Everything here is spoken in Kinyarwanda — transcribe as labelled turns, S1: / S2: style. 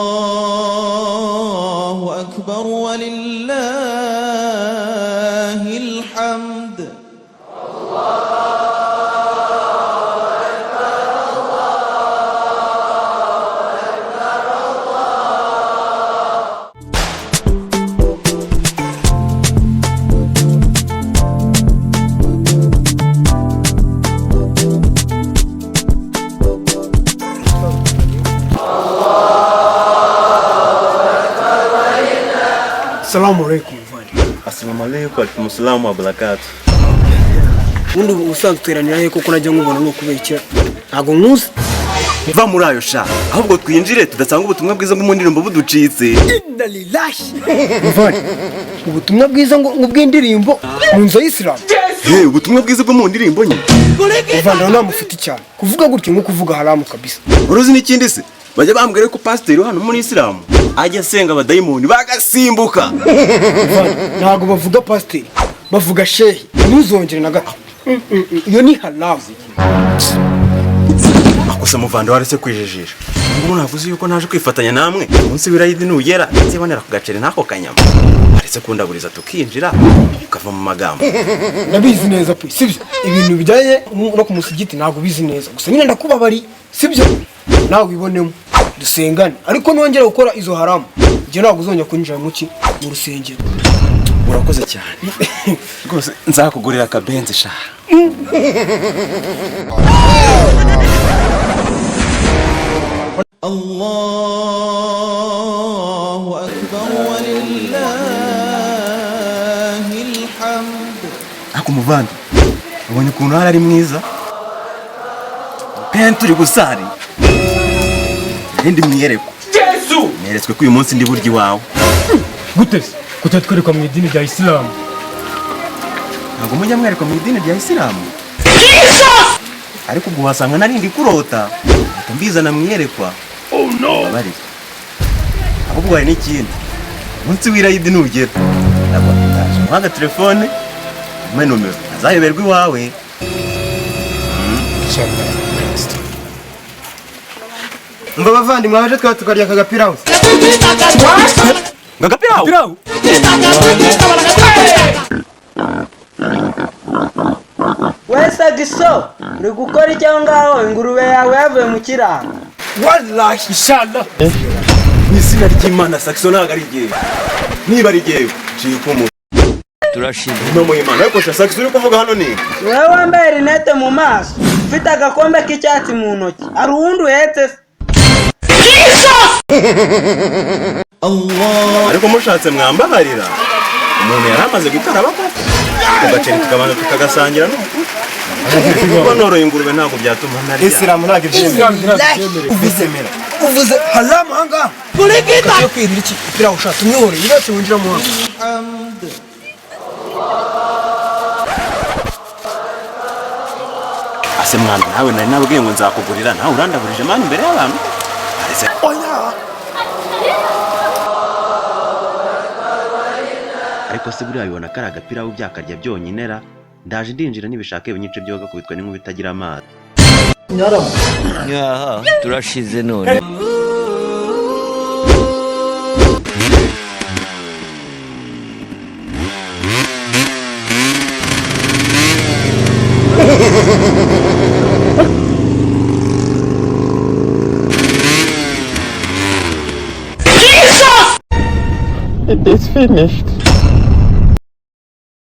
S1: الله أكبر ولله الحمد.
S2: Assalamu alaikum muvandi.
S3: Assalamu alaikum warahmatullahi wabarakatuh.
S2: Undi usanzwe teranira he koko najya nkubona no kubekera. Ntago nkuzi.
S3: Va muri ayo sha. Ahubwo twinjire tudasanga ubutumwa bwiza ngo mu ndirimbo buducitse.
S2: Inna lillahi. Muvandi. Ubutumwa bwiza ngo bw'indirimbo mu nzu y'Islam.
S3: Ubutumwa bwiza bwo mu ndirimbo nyine.
S2: Muvandi nawe mufite cyane. Kuvuga gutyo nko kuvuga haramu kabisa.
S3: Uruzi n'ikindi se? Bajya bambwira ko pasiteri hano muri Islam ajya asenga abadayimoni bagasimbuka.
S2: Ntago bavuga pasiteri, bavuga shehi. Ntuzongere na gato. Iyo ni haramu.
S3: Akosa muvanda waretse kwijejisha. Ngo navuze yuko naje kwifatanya namwe. Umunsi w'irayidi nugera nzibonera ku gacere nako kanyama. Aretse kundaburiza tukinjira ukava mu magambo.
S2: Nabizi neza pe, sibyo? Ibintu bijyaye no ku musigiti ntago bizi neza. Gusa nyine ndakubabari, sibyo? Nawe wibonemo dusengane ariko nongera gukora izo haramu nje ntabwo uzongera kwinjira mu rusengero.
S3: Urakoze cyane rwose nzakugurira akabenzi sha.
S1: Allahu akbar walillahil hamd.
S3: Ako muvandi ubonye ukuntu ari mwiza pe turi gusari ndi mwiyereko Yesu neretswe ko uyu munsi ndi buryo wawe.
S2: Gute kutatwereka mu idini rya Islam?
S3: Ntabwo mujya mwereka mu idini rya Islam ariko ubwo wasanga narindi kurota mbizana mwiyerekwa. Oh no bari ahubwo hari n'ikindi munsi w'irayidi nugera ntabwo ndaje muhaga telefone mwe nomero azayoberwa iwawe.
S2: Mva bavandimwe abaje twaba tukarya akagapirawu.
S3: Ngagapirawu?
S4: Wesa giso uri gukora icyo ngaho ingurube yawe yavuye mu kiraro.
S2: Wallahi inshallah.
S3: N'izina ry'Imana Saxon ntabwo ari igihe niba ari igihe ciye kumu turashimye no mu Imana ariko Saxon uri kuvuga hano ni
S4: wewe wambaye rinete mu maso ufite agakombe k'icyatsi mu ntoki ari uwundi uhetse
S1: Allah.
S3: Ariko mushatse mwambabarira umuntu yaramaze gukaraba ko ugaceri tukabanza tukagasangira no kuko noroye ingurube ntabwo byatuma ntari
S2: Islam ntabwo ibyemera. Uvuze haramu hanga kurekita yo kwirira iki pirawu ushatse umwihore yibetse winjira mu
S1: Hamd.
S3: ase mwana nawe nari nabwiye ngo nzakugurira nawe urandaburije mani imbere y'abantu arese
S2: oya.
S3: ariko se buriya bibona kari agapirawu byakarya byonyine ra ndaje ndinjira nibishaka ibinyice byo gakubitwa n'inkuba itagira amazi.
S5: Yaha turashize none.
S6: It is finished.